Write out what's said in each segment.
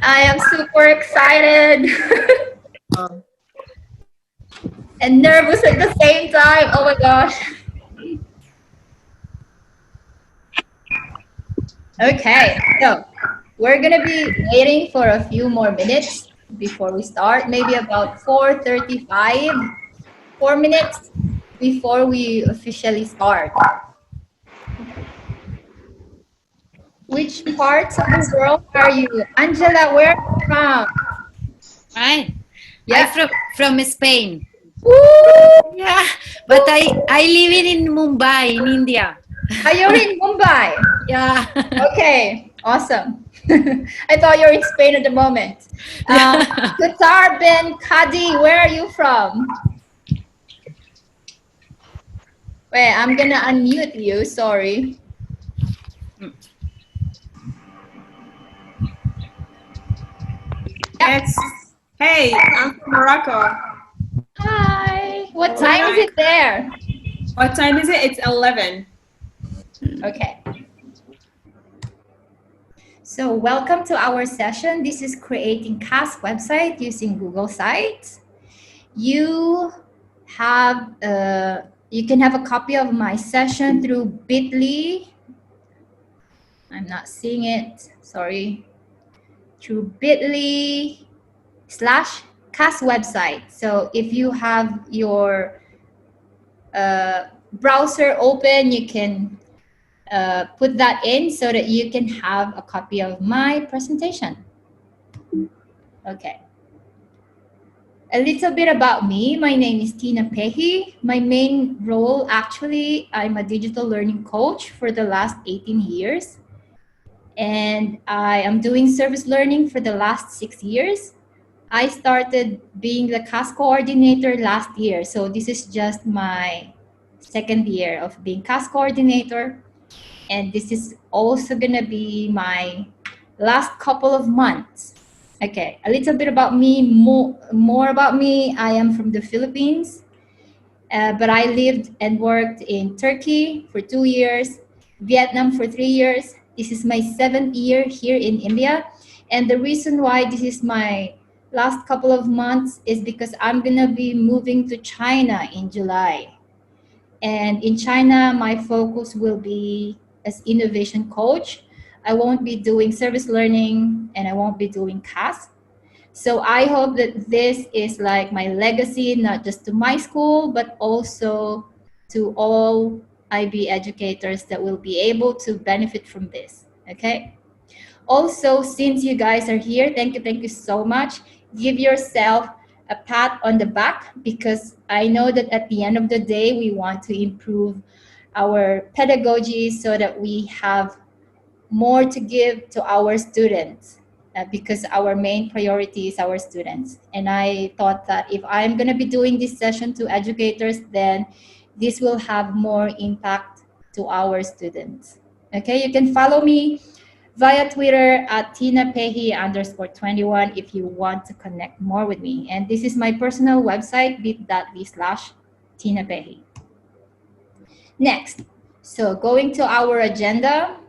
I am super excited and nervous at the same time. Oh my gosh. Okay, so we're gonna be waiting for a few more minutes before we start, maybe about 4:35, 4 minutes before we officially start. Which parts of the world are you? Angela, where are you from? Right. Yeah. I'm from Spain. Woo! Yeah, but I live in Mumbai, in India. Are you in Mumbai? Yeah. Okay, awesome. I thought you were in Spain at the moment. Yeah. Qatar Ben Kadi, where are you from? Wait, I'm gonna unmute you. Sorry. Yep. Hey, I'm from Morocco. Hi. What time is it there? What time is it? It's 11. Okay. So welcome to our session. This is creating CAS website using Google Sites. You can have a copy of my session through bit.ly. I'm not seeing it. Sorry. Through bit.ly/CAS website. So if you have your browser open, you can put that in so that you can have a copy of my presentation. Okay. A little bit about me. My name is Tina Pehi. My main role, actually, I'm a digital learning coach for the last 18 years. And I am doing service learning for the last 6 years. I started being the CAS coordinator last year. So this is just my second year of being CAS coordinator. And this is also gonna be my last couple of months. Okay, a little bit about me, more about me. I am from the Philippines, but I lived and worked in Turkey for 2 years, Vietnam for 3 years. This is my 7th year here in India. And the reason why this is my last couple of months is because I'm gonna be moving to China in July. And in China, my focus will be as innovation coach. I won't be doing service learning and I won't be doing CAS. So I hope that this is like my legacy, not just to my school, but also to all IB educators that will be able to benefit from this. Okay. Also, since you guys are here, thank you so much. Give yourself a pat on the back because I know that at the end of the day, we want to improve our pedagogy so that we have more to give to our students because our main priority is our students. And I thought that if I'm going to be doing this session to educators, then this will have more impact to our students. Okay, you can follow me via Twitter at tinapehi_21 if you want to connect more with me. And this is my personal website, bit.ly/tinapehi. Next, so going to our agenda,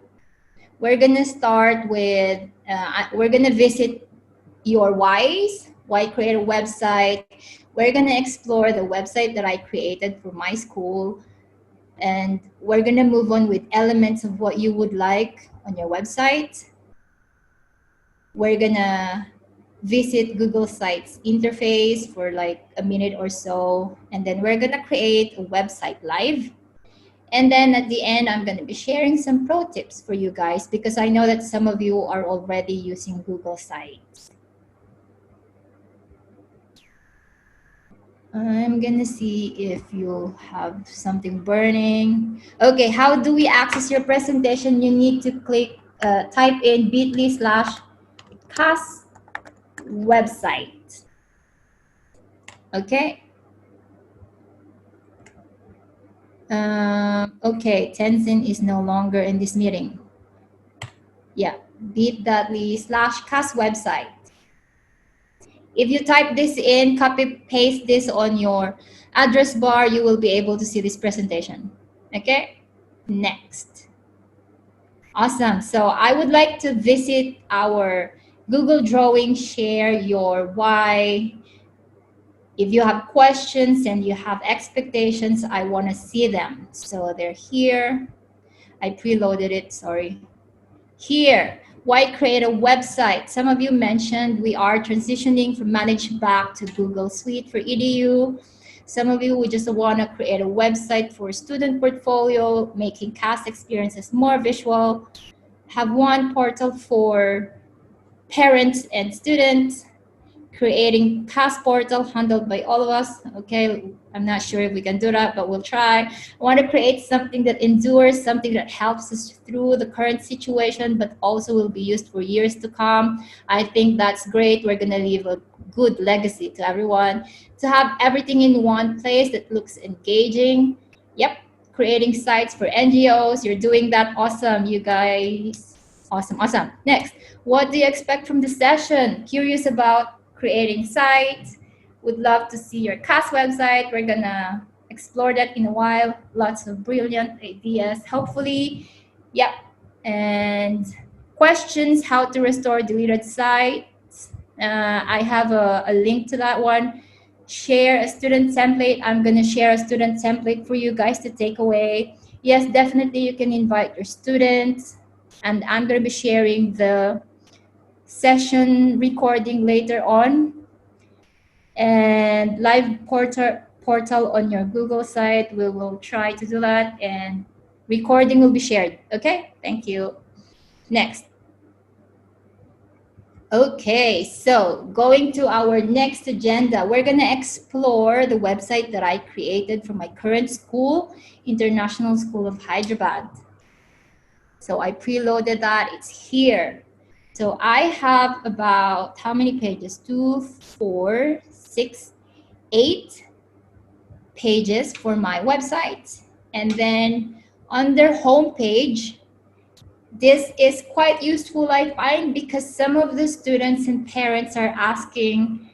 we're gonna start with, we're gonna visit your whys, why create a website. We're gonna explore the website that I created for my school. And we're gonna move on with elements of what you would like on your website. We're gonna visit Google Sites interface for like a minute or so. And then we're gonna create a website live. And then at the end, I'm going to be sharing some pro tips for you guys because I know that some of you are already using Google Sites. I'm going to see if you have something burning. Okay, how do we access your presentation? You need to type in bit.ly/CAS website. Okay. Okay, Tenzin is no longer in this meeting. Yeah, bit.ly/CAS website. If you type this in, copy paste this on your address bar, you will be able to see this presentation. Okay, next. Awesome. So I would like to visit our Google Drawing, share your why. If you have questions and you have expectations, I want to see them. So they're here. I preloaded it, sorry. Here, why create a website? Some of you mentioned we are transitioning from Manage back to Google Suite for EDU. Some of you would just want to create a website for student portfolio, making CAS experiences more visual. Have one portal for parents and students, creating CAS portal handled by all of us. Okay, I'm not sure if we can do that, but we'll try. I want to create something that endures, something that helps us through the current situation, but also will be used for years to come. I think that's great. We're going to leave a good legacy to everyone. To have everything in one place that looks engaging. Yep, creating sites for NGOs. You're doing that. Awesome, you guys. Awesome, awesome. Next, what do you expect from the session? Curious about creating sites. Would love to see your CAS website. We're gonna explore that in a while. Lots of brilliant ideas, hopefully. Yep. And questions, how to restore deleted sites. I have a link to that one. Share a student template. I'm gonna share a student template for you guys to take away. Yes, definitely you can invite your students, and I'm gonna be sharing the session recording later on, and live portal on your Google site. We will try to do that, and recording will be shared. Okay, thank you. Next. Okay, so going to our next agenda, we're gonna explore the website that I created for my current school, International School of Hyderabad. So I preloaded that, it's here. So I have about how many pages? 2, 4, 6, 8 pages for my website. And then on their homepage, this is quite useful, I find, because some of the students and parents are asking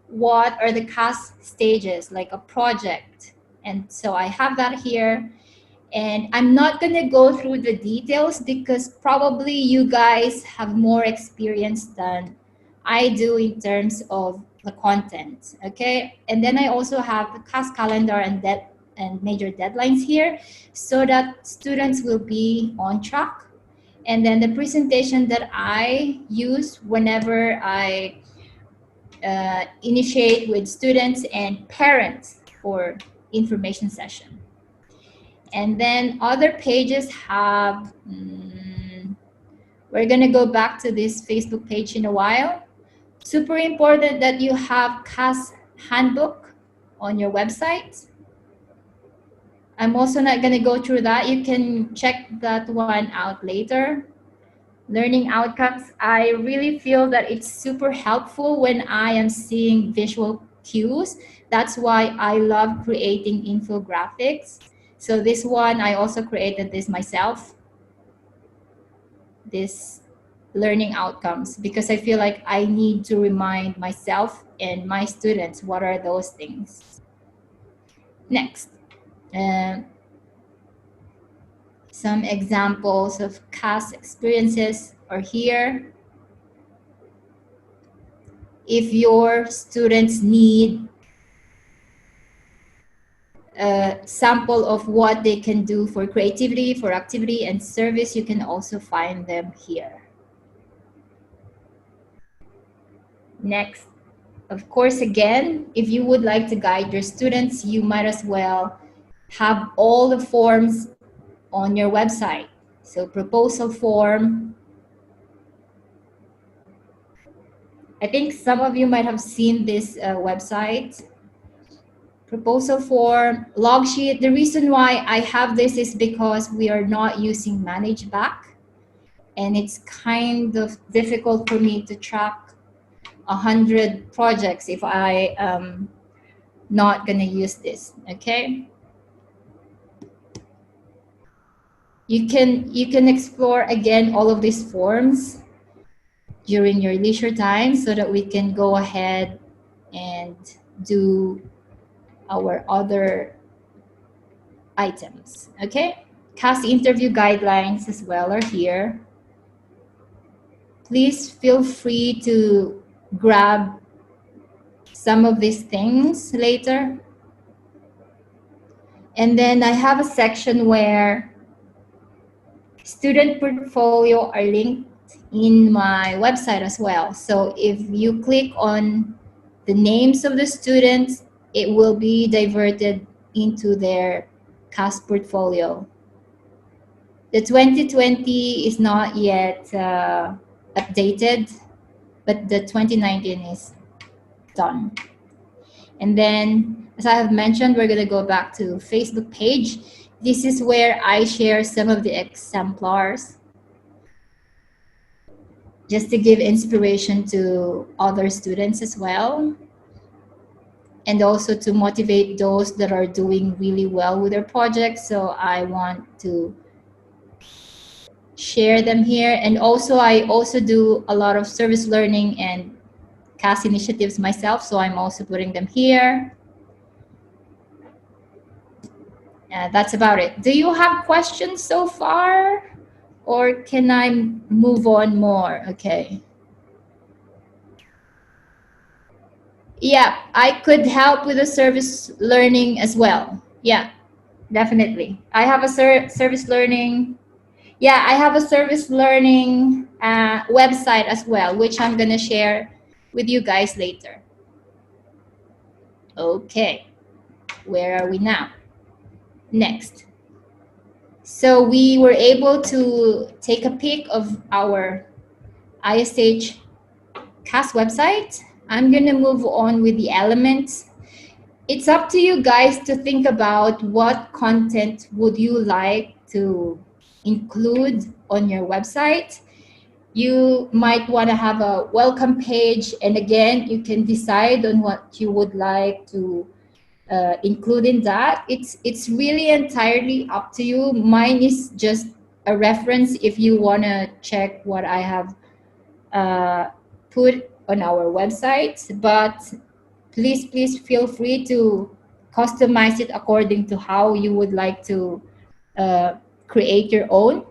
what are the CAS stages, like a project. And so I have that here. And I'm not going to go through the details because probably you guys have more experience than I do in terms of the content, okay? And then I also have the CAS calendar and major deadlines here so that students will be on track. And then the presentation that I use whenever I initiate with students and parents for information session. And then other pages have, we're gonna go back to this Facebook page in a while. Super important that you have CAS handbook on your website. I'm also not gonna go through that. You can check that one out later. Learning outcomes, I really feel that it's super helpful when I am seeing visual cues. That's why I love creating infographics. So this one, I also created this myself, this learning outcomes, because I feel like I need to remind myself and my students what are those things. Next, some examples of CAS experiences are here. If your students need a sample of what they can do for creativity, for activity and service, you can also find them here. Next, of course, again, if you would like to guide your students, you might as well have all the forms on your website. So proposal form. I think some of you might have seen this website. Proposal form, log sheet. The reason why I have this is because we are not using Manage Back, and it's kind of difficult for me to track 100 projects if I am not gonna use this, okay? You can explore again all of these forms during your leisure time so that we can go ahead and do our other items, okay? CAS interview guidelines as well are here. please feel free to grab some of these things later. And then I have a section where student portfolio are linked in my website as well. So if you click on the names of the students, it will be diverted into their CAS portfolio. The 2020 is not yet updated, but the 2019 is done. And then, as I have mentioned, we're gonna go back to Facebook page. This is where I share some of the exemplars just to give inspiration to other students as well. And also to motivate those that are doing really well with their projects. So I want to share them here. And also, I also do a lot of service learning and CAS initiatives myself. So I'm also putting them here. That's about it. Do you have questions so far? Or can I move on more? Okay. Yeah, I could help with the service learning as well. Yeah, definitely. I have a service learning. Yeah, I have a service learning website as well, which I'm going to share with you guys later. Okay, where are we now? Next. So we were able to take a peek of our ISH CAS website. I'm going to move on with the elements. It's up to you guys to think about what content would you like to include on your website. You might want to have a welcome page, and again, you can decide on what you would like to include in that. It's really entirely up to you. Mine is just a reference if you want to check what I have put on our website, but please feel free to customize it according to how you would like to create your own.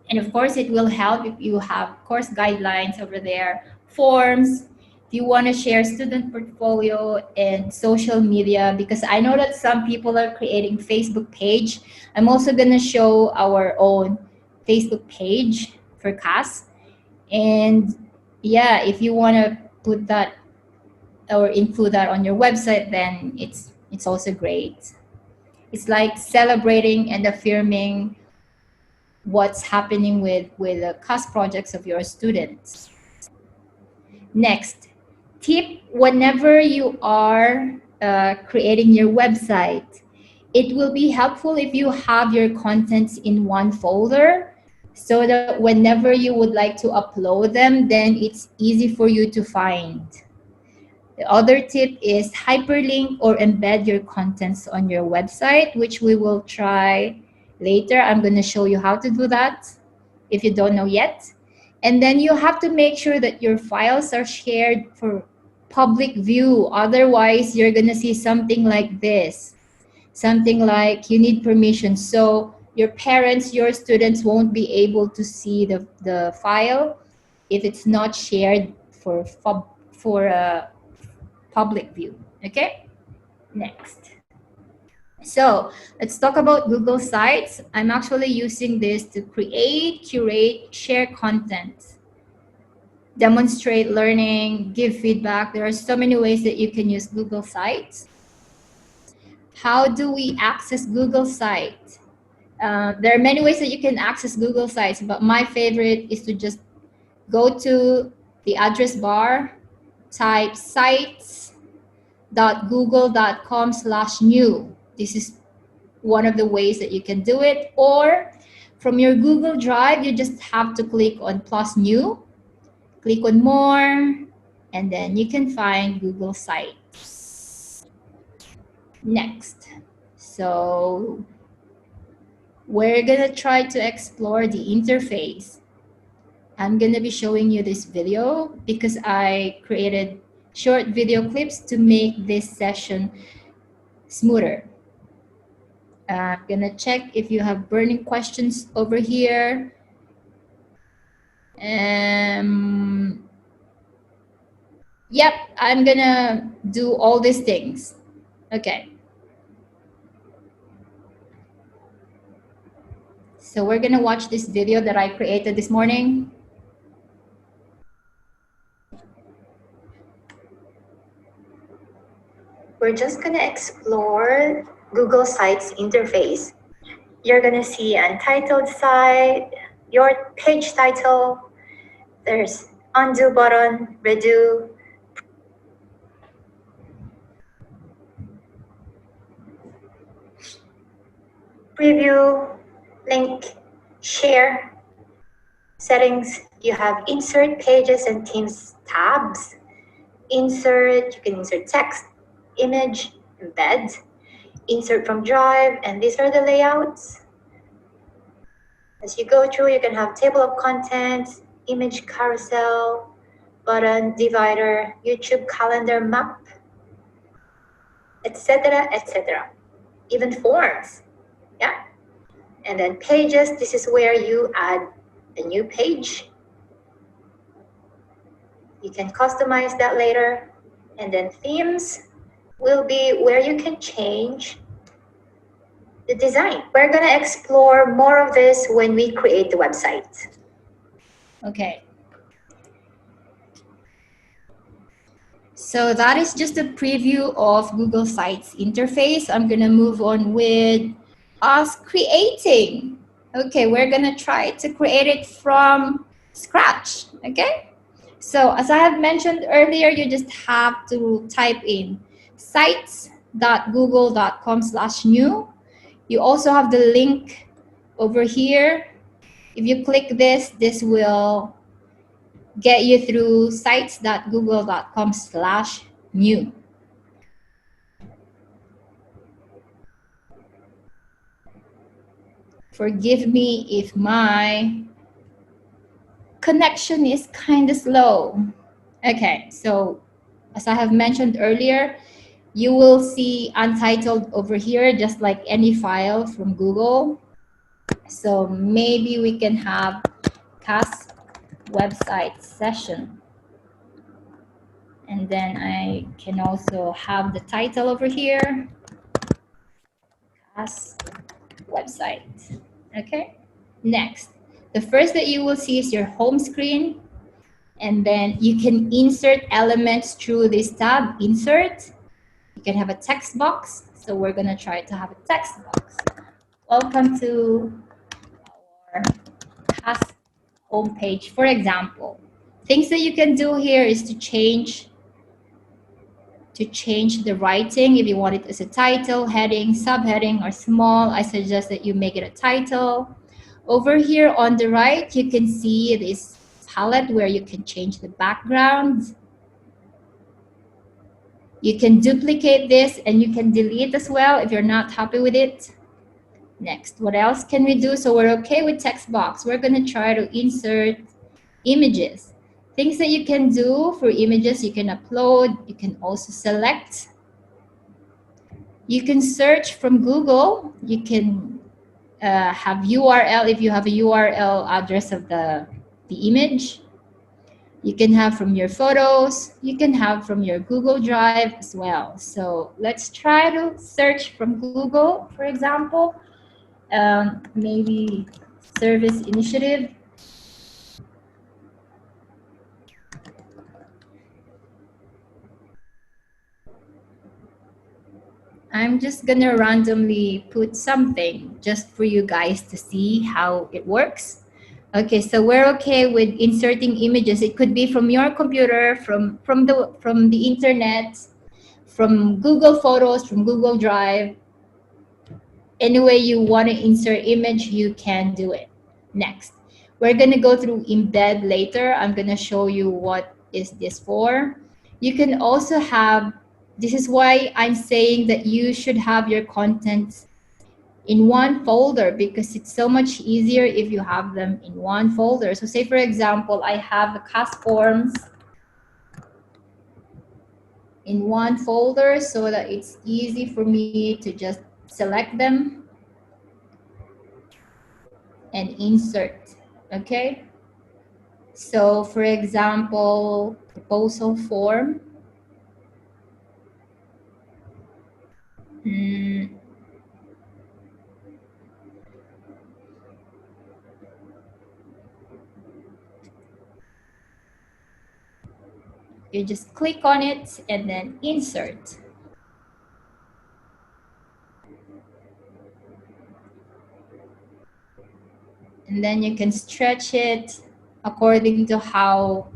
And of course, it will help if you have course guidelines over there, forms, if you want to share student portfolio and social media, because I know that some people are creating Facebook page. I'm also going to show our own Facebook page for CAS. And yeah, if you want to put that or include that on your website, then it's also great. It's like celebrating and affirming what's happening with the CAS projects of your students. Next, tip: whenever you are creating your website, it will be helpful if you have your contents in one folder, so that whenever you would like to upload them, then it's easy for you to find. The other tip is hyperlink or embed your contents on your website, which we will try later. I'm going to show you how to do that if you don't know yet. And then you have to make sure that your files are shared for public view. Otherwise, you're going to see something like this. Something like you need permission. So your parents, your students won't be able to see the file if it's not shared for public view. Okay, next. So let's talk about Google Sites. I'm actually using this to create, curate, share content, demonstrate learning, give feedback. There are so many ways that you can use Google Sites. How do we access Google Sites? There are many ways that you can access Google Sites, but my favorite is to just go to the address bar, type sites.google.com/new. This is one of the ways that you can do it. Or from your Google Drive, you just have to click on plus new, click on more, and then you can find Google Sites. Next. So we're gonna try to explore the interface. I'm gonna be showing you this video because I created short video clips to make this session smoother. I'm gonna check if you have burning questions over here. Yep, I'm gonna do all these things. Okay. So we're gonna watch this video that I created this morning. We're just gonna explore Google Sites interface. You're gonna see untitled site, your page title, there's undo button, redo, preview, link, share, settings. You have insert pages and themes tabs. Insert, you can insert text, image, embed, insert from drive, and these are the layouts. As you go through, you can have table of contents, image carousel, button, divider, YouTube calendar map, etc., etc. Even forms, yeah. And then pages, this is where you add a new page. You can customize that later. And then themes will be where you can change the design. We're gonna explore more of this when we create the website. Okay. So that is just a preview of Google Sites interface. I'm gonna move on with us creating. Okay, we're gonna try to create it from scratch, okay? So as I have mentioned earlier, you just have to type in sites.google.com/new. You also have the link over here. If you click this, this will get you through sites.google.com/new. Forgive me if my connection is kind of slow. Okay, so as I have mentioned earlier, you will see untitled over here, just like any file from Google. So maybe we can have CAS website session. And then I can also have the title over here, CAS website. Okay, next. The first that you will see is your home screen. And then you can insert elements through this tab, insert. You can have a text box. So we're gonna try to have a text box. Welcome to our CAS homepage, for example. Things that you can do here is to change the writing. If you want it as a title, heading, subheading, or small, I suggest that you make it a title. Over here on the right, you can see this palette where you can change the background. You can duplicate this and you can delete as well if you're not happy with it. Next, what else can we do? So we're okay with text box. We're gonna try to insert images. Things that you can do for images, you can upload, you can also select. You can search from Google. You can have URL if you have a URL address of the image. You can have from your photos. You can have from your Google Drive as well. So let's try to search from Google, for example, maybe service initiative. I'm just gonna randomly put something just for you guys to see how it works. Okay, so we're okay with inserting images. It could be from your computer, from the internet, from Google Photos, from Google Drive. Any way you want to insert image, you can do it. Next, we're gonna go through embed later. I'm gonna show you what is this for. You can also have, this is why I'm saying that you should have your contents in one folder, because it's so much easier if you have them in one folder. So say for example, I have the CAS forms in one folder so that it's easy for me to just select them and insert, okay? So for example, proposal form. You just click on it and then insert. And then you can stretch it according to how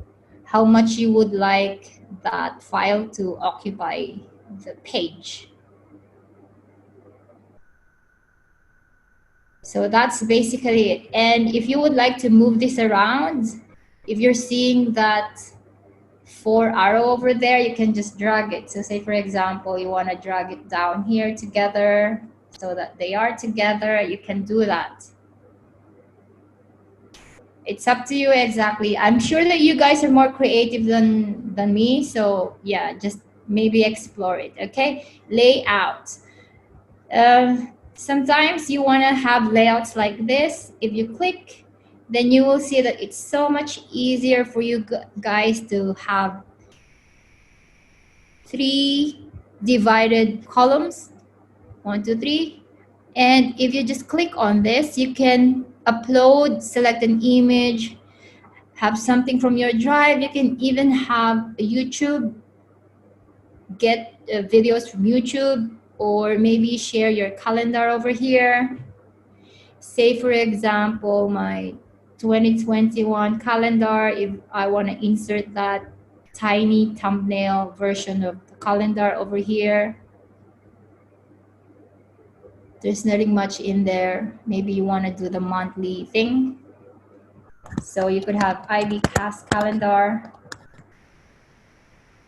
much you would like that file to occupy the page. So that's basically it. And if you would like to move this around, if you're seeing that 4 arrow over there, you can just drag it. So say for example, you want to drag it down here together so that they are together, you can do that. It's up to you exactly. I'm sure that you guys are more creative than me. So yeah, just maybe explore it, okay? Layout. Sometimes you want to have layouts like this. If you click, then you will see that it's so much easier for you guys to have 3 divided columns, 1, 2, 3. And if you just click on this, you can upload, select an image, have something from your drive. You can even have YouTube, get videos from YouTube, or maybe share your calendar over here. Say for example, my 2021 calendar, if I want to insert that tiny thumbnail version of the calendar over here. There's nothing much in there. Maybe you want to do the monthly thing. So you could have IB CAS calendar.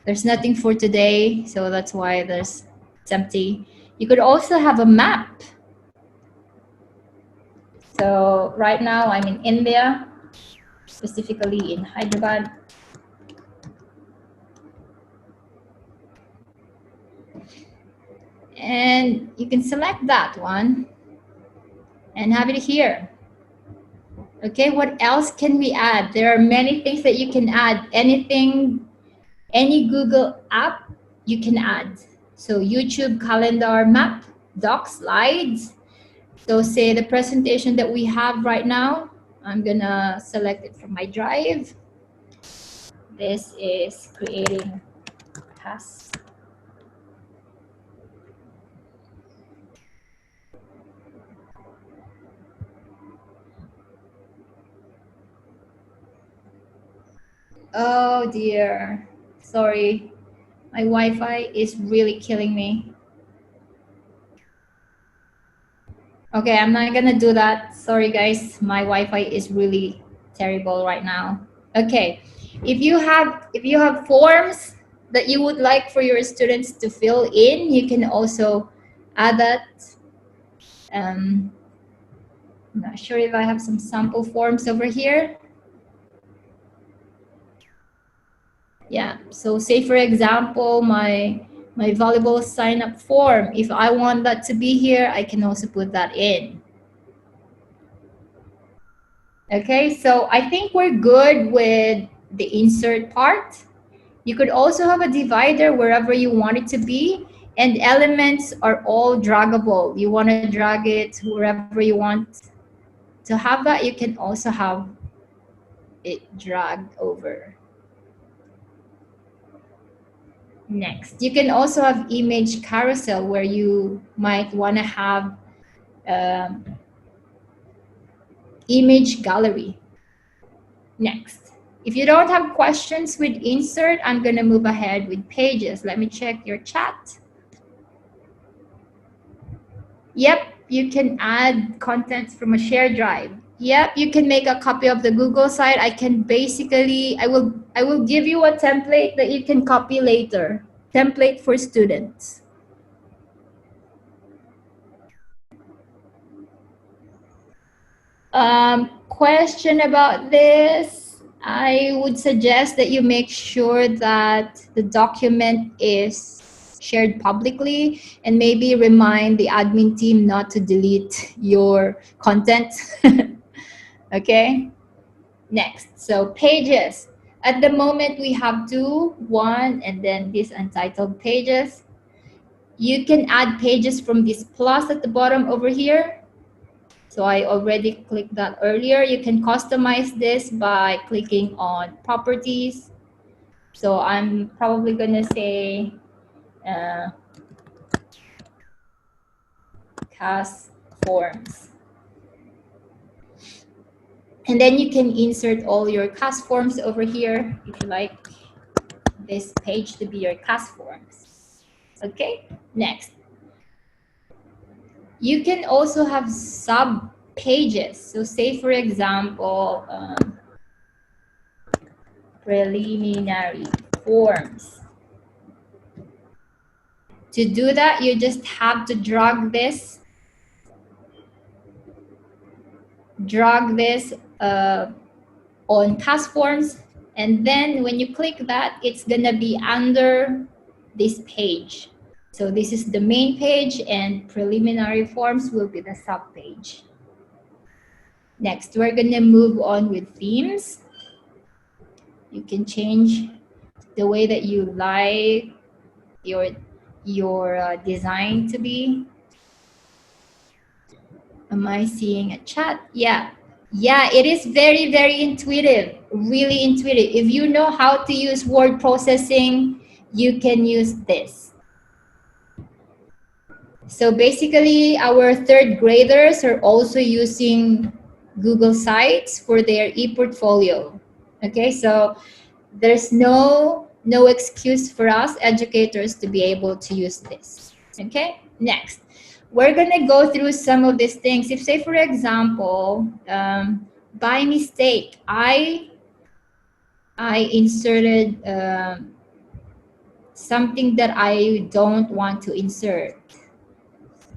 There's nothing for today, so that's why it's empty. You could also have a map. So right now I'm in India, specifically in Hyderabad. And you can select that one and have it here. Okay, what else can we add? There are many things that you can add. Anything, any Google app you can add. So YouTube, calendar, map, docs, slides. So say the presentation that we have right now, I'm gonna select it from my drive. This is creating CAS. Oh dear, sorry. My Wi-Fi is really killing me. Okay, I'm not gonna do that. Sorry guys, my Wi-Fi is really terrible right now. Okay, if you have forms that you would like for your students to fill in, you can also add that. I'm not sure if I have some sample forms over here. Yeah, so say for example, my volleyball sign up form, if I want that to be here, I can also put that in. Okay, so I think we're good with the insert part. You could also have a divider wherever you want it to be, and elements are all draggable. You want to drag it wherever you want to have that, you can also have it dragged over. Next, you can also have image carousel where you might want to have image gallery. Next, if you don't have questions with insert, I'm going to move ahead with pages. Let me check your chat. Yep, you can add contents from a shared drive. Yep, you can make a copy of the Google site. I will give you a template that you can copy later. Template for students. Question about this. I would suggest that you make sure that the document is shared publicly, and maybe remind the admin team not to delete your content. Okay. Next, so pages. At the moment, we have 2, 1, and then these untitled pages. You can add pages from this plus at the bottom over here. So I already clicked that earlier. You can customize this by clicking on properties. So I'm probably gonna say CAS forms. And then you can insert all your CAS forms over here if you like this page to be your CAS forms. Okay, next. You can also have sub pages. So say for example, preliminary forms. To do that, you just have to drag this on CAS forms, and then when you click that, it's gonna be under this page. So this is the main page, and preliminary forms will be the sub page. Next, we're gonna move on with themes. You can change the way that you like your design to be. Am I seeing a chat? Yeah. Yeah, it is very, very intuitive, really intuitive. If you know how to use word processing, you can use this. So basically, our third graders are also using Google Sites for their e-portfolio. Okay, so there's no excuse for us educators to be able to use this. Okay, next. We're gonna go through some of these things. If say, for example, by mistake, I inserted something that I don't want to insert.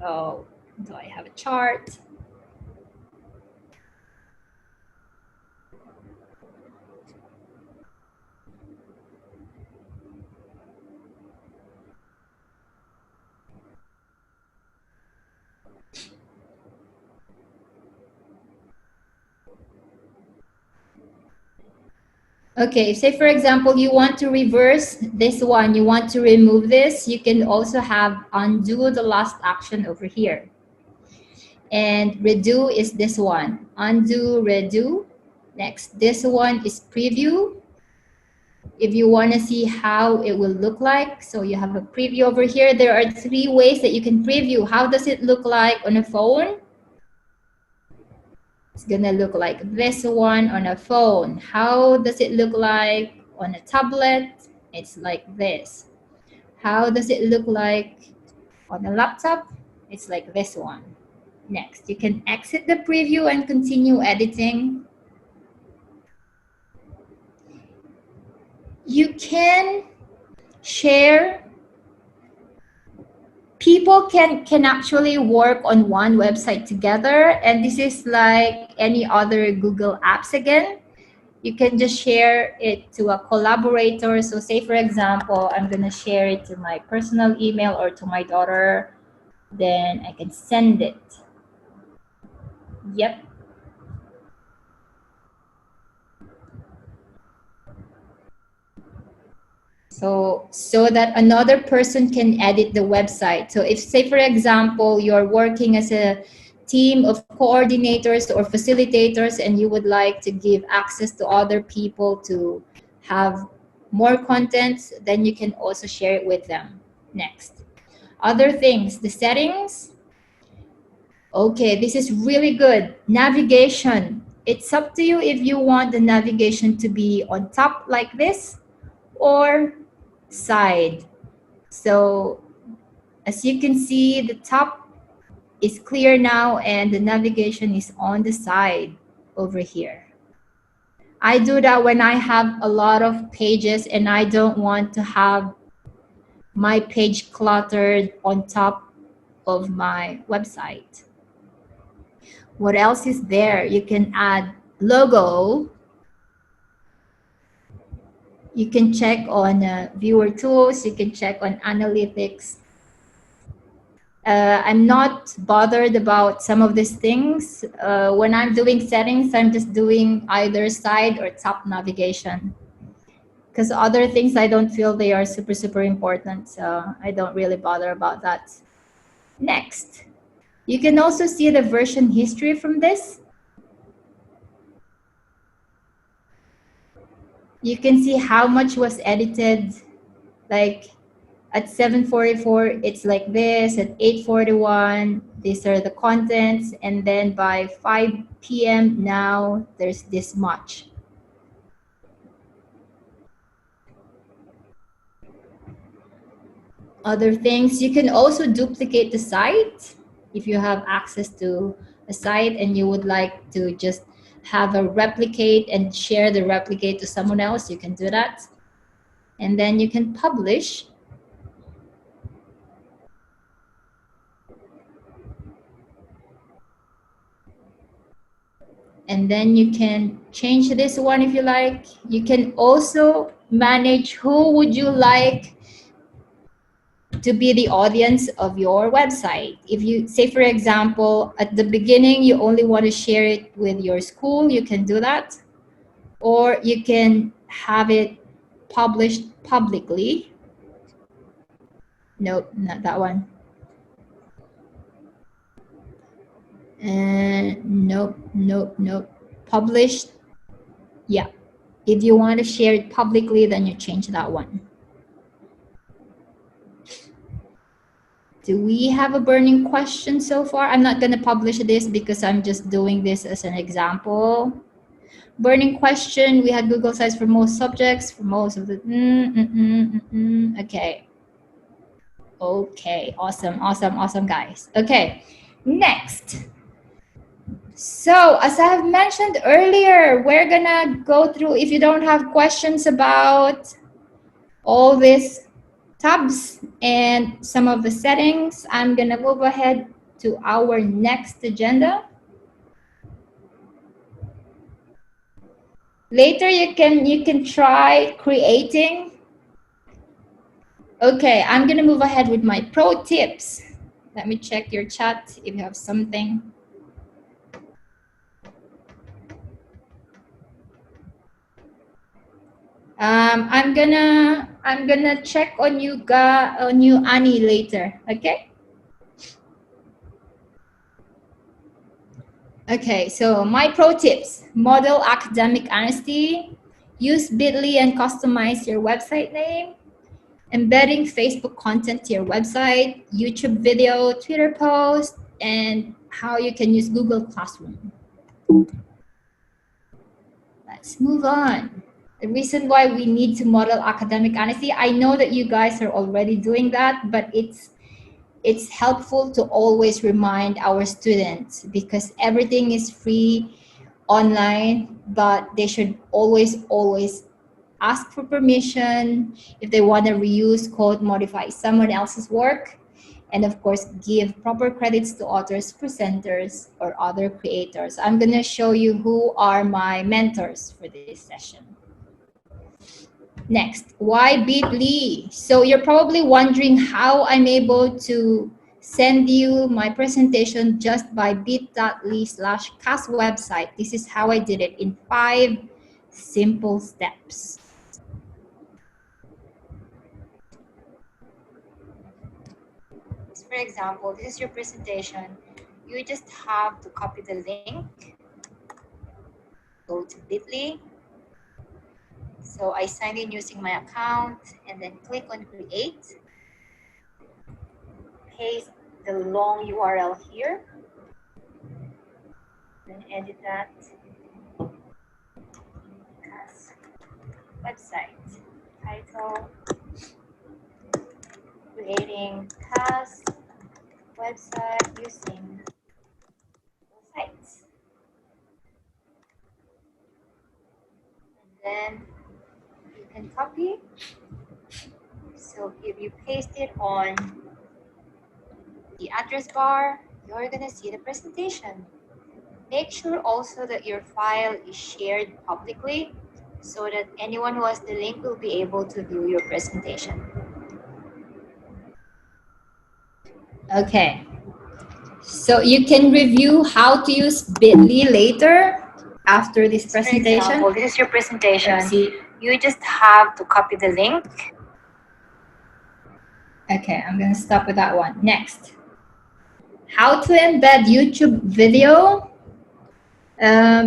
So do I have a chart? Okay, say for example, you want to reverse this one, you want to remove this, you can also have undo the last action over here. And redo is this one, undo, redo. Next, this one is preview. If you want to see how it will look like, so you have a preview over here. There are 3 ways that you can preview. How does it look like on a phone? It's gonna look like this one on a phone. How does it look like on a tablet? It's like this. How does it look like on a laptop? It's like this one. Next, you can exit the preview and continue editing. You can share. People can actually work on one website together, and this is like any other Google Apps again. You can just share it to a collaborator. So say, for example, I'm going to share it to my personal email or to my daughter. Then I can send it. Yep. So that another person can edit the website. So if, say, for example, you're working as a team of coordinators or facilitators and you would like to give access to other people to have more content, then you can also share it with them. Next. Other things, the settings. Okay, this is really good. Navigation. It's up to you if you want the navigation to be on top like this or side. So as you can see, the top is clear now and the navigation is on the side over here. I do that when I have a lot of pages and I don't want to have my page cluttered on top of my website. What else is there? You can add logo. You can check on viewer tools. You can check on analytics. I'm not bothered about some of these things. When I'm doing settings, I'm just doing either side or top navigation. Because other things, I don't feel they are super, super important. So I don't really bother about that. Next, you can also see the version history from this. You can see how much was edited. Like at 7:44, it's like this. At 8:41, these are the contents. And then by 5 p.m. now, there's this much. Other things, you can also duplicate the site. If you have access to a site and you would like to just have a replicate and share the replicate to someone else, you can do that. And then you can publish. And then you can change this one if you like. You can also manage who would you like to be the audience of your website. If you say, for example, at the beginning, you only want to share it with your school, you can do that. Or you can have it published publicly. Nope, not that one. And nope. Published. Yeah. If you want to share it publicly, then you change that one. Do we have a burning question so far? I'm not going to publish this because I'm just doing this as an example. Burning question, we had Google Sites for most subjects, for most of the... Okay. Okay, awesome, guys. Okay, next. So, as I have mentioned earlier, we're gonna go through, if you don't have questions about all these tabs and some of the settings, I'm gonna move ahead to our next agenda. Later, you can try creating. Okay, I'm gonna move ahead with my pro tips. Let me check your chat if you have something. I'm gonna check on you Annie later. Okay. Okay, so my pro tips: model academic honesty, use Bitly and customize your website name, embedding Facebook content to your website, YouTube video, Twitter post, and how you can use Google Classroom. Let's move on. The reason why we need to model academic honesty, I know that you guys are already doing that, but it's helpful to always remind our students because everything is free online, but they should always ask for permission if they want to reuse, code, modify someone else's work, and of course give proper credits to authors, presenters, or other creators. I'm going to show you who are my mentors for this session. Next, why Bitly? So you're probably wondering how I'm able to send you my presentation just by bit.ly/CAS website. This is how I did it in 5 simple steps. For example, this is your presentation. You just have to copy the link, go to Bitly. So I signed in using my account and then click on create. Paste the long URL here. Then edit that. CAS website. Title. Creating CAS website using sites. And then you can copy. So if you paste it on the address bar, you're gonna see the presentation. Make sure also that your file is shared publicly so that anyone who has the link will be able to view your presentation. Okay. So you can review how to use Bitly later after this presentation. For example, this is your presentation. See. You just have to copy the link. Okay, I'm gonna stop with that one. Next. How to embed YouTube video.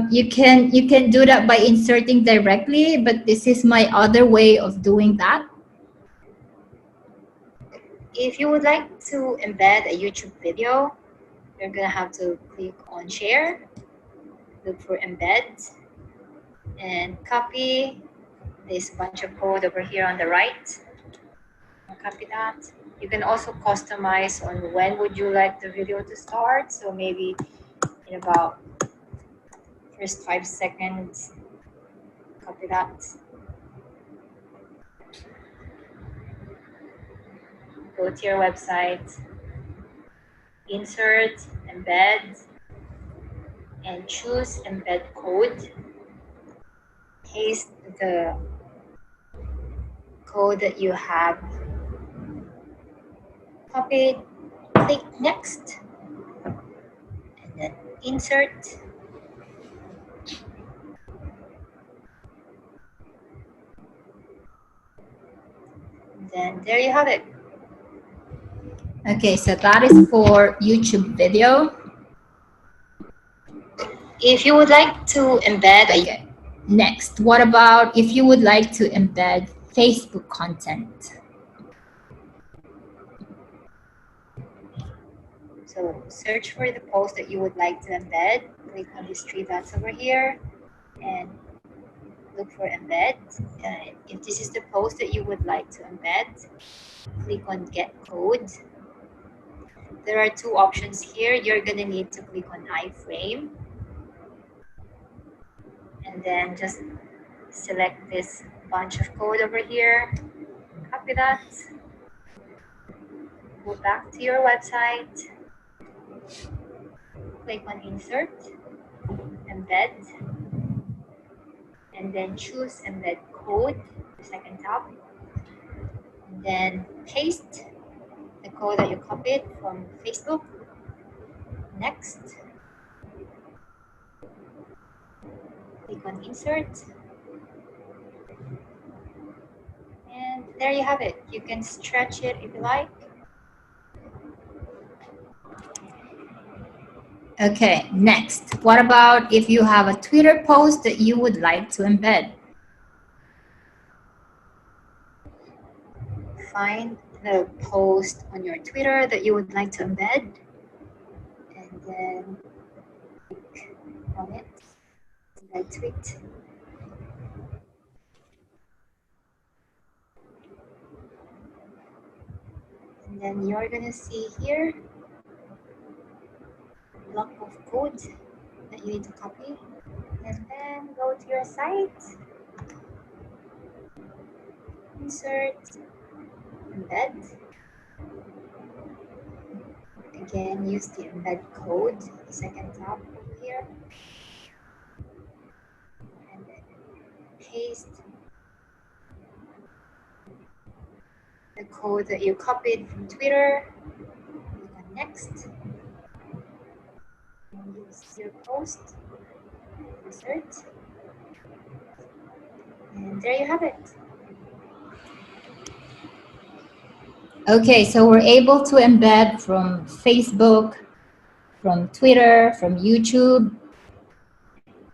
You can do that by inserting directly, but this is my other way of doing that. If you would like to embed a YouTube video, you're gonna have to click on share, look for embed, and copy this bunch of code over here on the right. Copy that. You can also customize on when would you like the video to start. So maybe in about first 5 seconds, copy that. Go to your website, insert, embed, and choose embed code. Paste the code that you have copied, click next, and then insert. And then there you have it. Okay, so that is for YouTube video. If you would like to embed Okay. Next, what about if you would like to embed Facebook content? So search for the post that you would like to embed. Click on these 3 dots over here and look for embed. If this is the post that you would like to embed, click on get code. There are 2 options here. You're going to need to click on iframe. And then just select this bunch of code over here. Copy that. Go back to your website. Click on insert, embed, and then choose embed code, the second tab. And then paste the code that you copied from Facebook. Next. Click on insert. And there you have it. You can stretch it if you like. Okay, next. What about if you have a Twitter post that you would like to embed? Find the post on your Twitter that you would like to embed. And then click on it. Embed tweet. And then you're going to see here a block of code that you need to copy. And then go to your site, insert, embed. Again, use the embed code, the second tab over here. And then paste the code that you copied from Twitter. Click on next. And use your post. Insert. And there you have it. Okay, so we're able to embed from Facebook, from Twitter, from YouTube.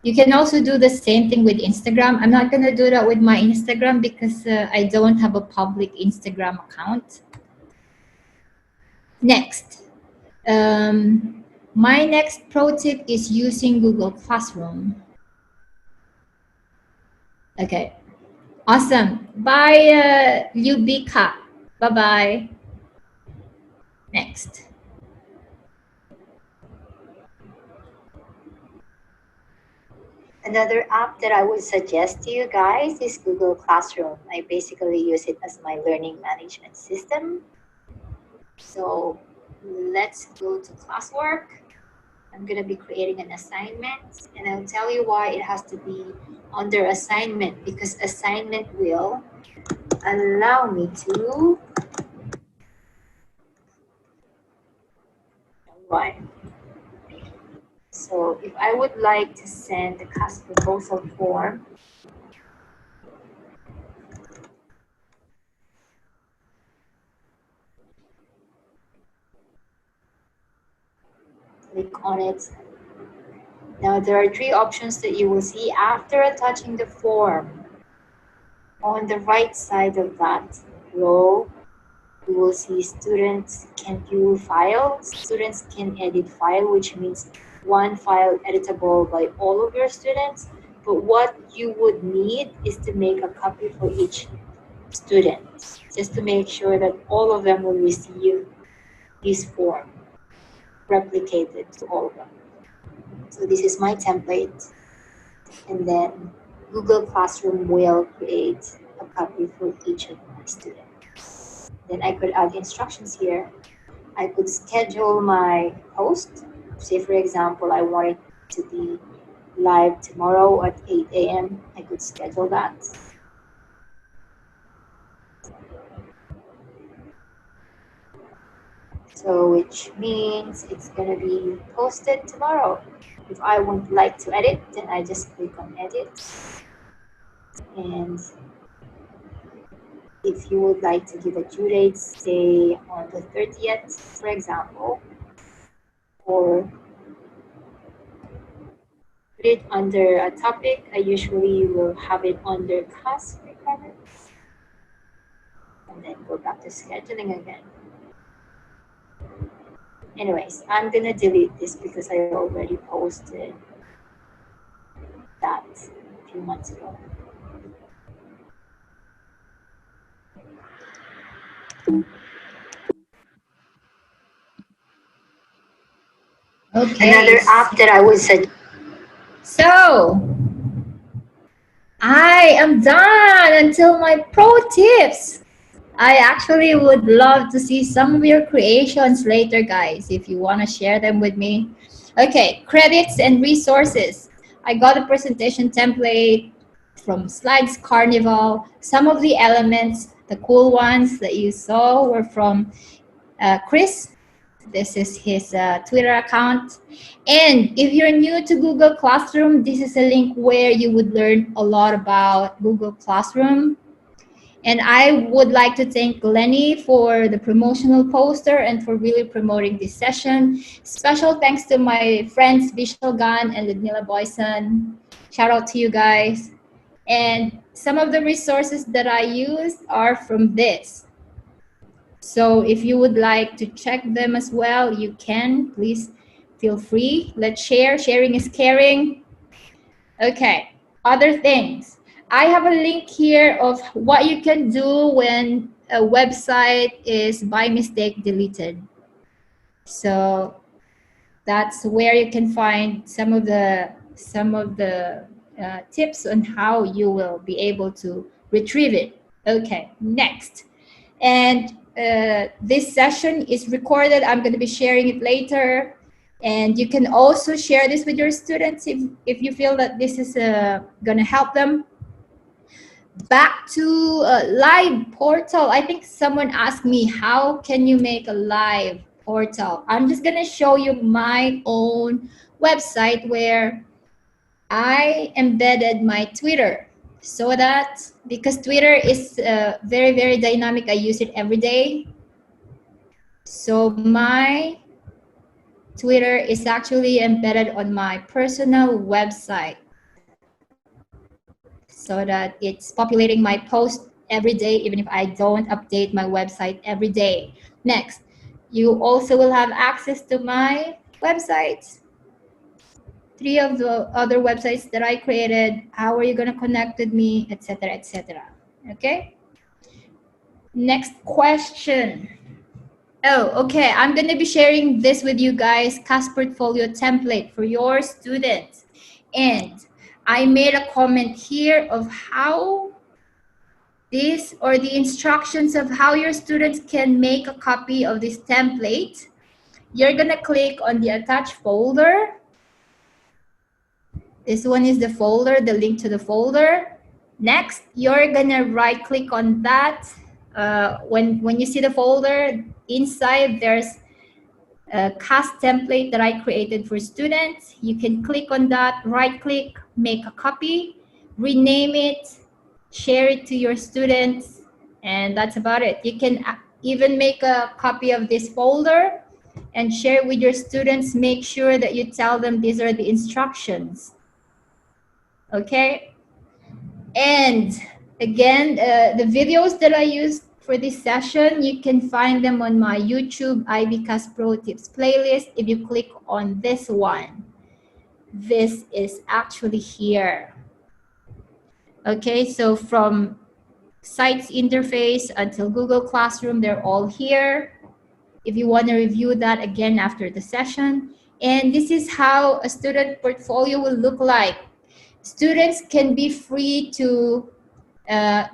You can also do the same thing with Instagram. I'm not going to do that with my Instagram because I don't have a public Instagram account. Next. My next pro tip is using Google Classroom. Okay. Awesome. Bye, Lubika. Bye-bye. Next. Another app that I would suggest to you guys is Google Classroom. I basically use it as my learning management system. So let's go to classwork. I'm going to be creating an assignment, and I'll tell you why it has to be under assignment, because assignment will allow me to Right. So if I would like to send the CAS proposal form, click on it. Now there are three options that you will see after attaching the form. On the right side of that row, you will see students can view file, students can edit file, which means one file editable by all of your students. But what you would need is to make a copy for each student, just to make sure that all of them will receive this form replicated to all of them. So this is my template, and then Google Classroom will create a copy for each of my students. Then I could add instructions here. I could schedule my post. Say, for example, I want it to be live tomorrow at 8 a.m. I could schedule that. So which means it's going to be posted tomorrow. If I would like to edit, then I just click on edit. And if you would like to give a due date, say on the 30th, for example, or put it under a topic, I usually will have it under CAS requirements. And then go back to scheduling again. Anyways, I'm going to delete this because I already posted that a few months ago. Okay. Another app that I would suggest. So I am done until my pro tips. I actually would love to see some of your creations later, guys, if you want to share them with me. Okay, credits and resources. I got a presentation template from Slides Carnival. Some of the elements, the cool ones that you saw, were from Chris. This is his Twitter account. And if you're new to Google Classroom, this is a link where you would learn a lot about Google Classroom. And I would like to thank Lenny for the promotional poster and for really promoting this session. Special thanks to my friends Vishal Gan and Ludmila Boyson. Shout out to you guys. And some of the resources that I used are from this. So if you would like to check them as well, you can. Please feel free. Let's share. Sharing is caring. Okay, other things. I have a link here of what you can do when a website is by mistake deleted. So that's where you can find some of the tips on how you will be able to retrieve it. Okay, next. And this session is recorded. I'm going to be sharing it later. And you can also share this with your students if you feel that this is going to help them. Back to live portal. I think someone asked me, how can you make a live portal? I'm just going to show you my own website where I embedded my Twitter. So that, because Twitter is very, very dynamic, I use it every day. So my Twitter is actually embedded on my personal website so that it's populating my post every day, even if I don't update my website every day. Next, you also will have access to my websites. 3 of the other websites that I created, how are you going to connect with me, etc., etc. Okay? Next question. Oh, okay. I'm going to be sharing this with you guys, CAS Portfolio Template for your students. And I made a comment here of how this, or the instructions of how your students can make a copy of this template. You're going to click on the attached folder. This one is the folder, the link to the folder. Next, you're going to right click on that. When you see the folder, inside there's CAS template that I created for students. You can click on that, right click, make a copy, rename it, share it to your students, and that's about it. You can even make a copy of this folder and share it with your students. Make sure that you tell them these are the instructions. Okay? And again, the videos that I used for this session, you can find them on my YouTube CAS Pro Tips playlist. If you click on this one, this is actually here. Okay, so from Sites interface until Google Classroom, they're all here. If you want to review that again after the session. And this is how a student portfolio will look like. Students can be free to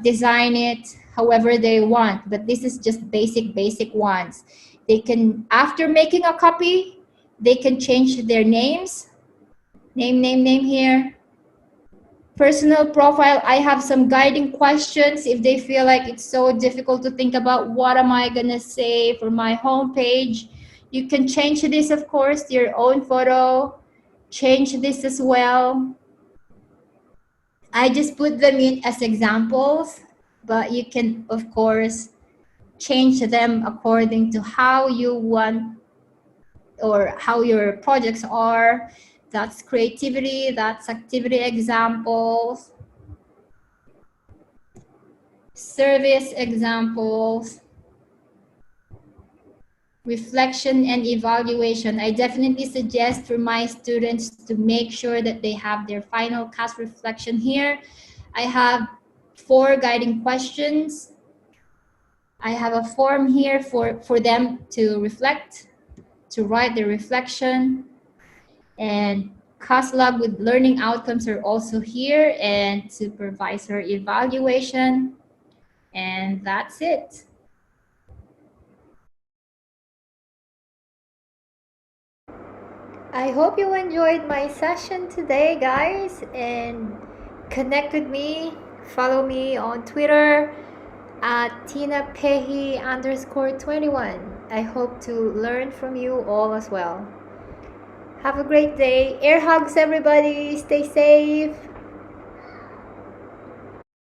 design it however they want, but this is just basic ones. They can, after making a copy, they can change their names. Name here. Personal profile, I have some guiding questions if they feel like it's so difficult to think about what am I gonna say for my homepage. You can change this, of course, to your own photo. Change this as well. I just put them in as examples, but you can, of course, change them according to how you want or how your projects are. That's creativity, that's activity examples, service examples, reflection and evaluation. I definitely suggest for my students to make sure that they have their final CAS reflection here. I have 4 guiding questions. I have a form here for them to reflect, to write their reflection, and CAS lab with learning outcomes are also here, and supervisor evaluation, and that's it. I hope you enjoyed my session today, guys, and connect with me. Follow me on Twitter at TinaPehi_21. I hope to learn from you all as well. Have a great day. Air hugs, everybody. Stay safe.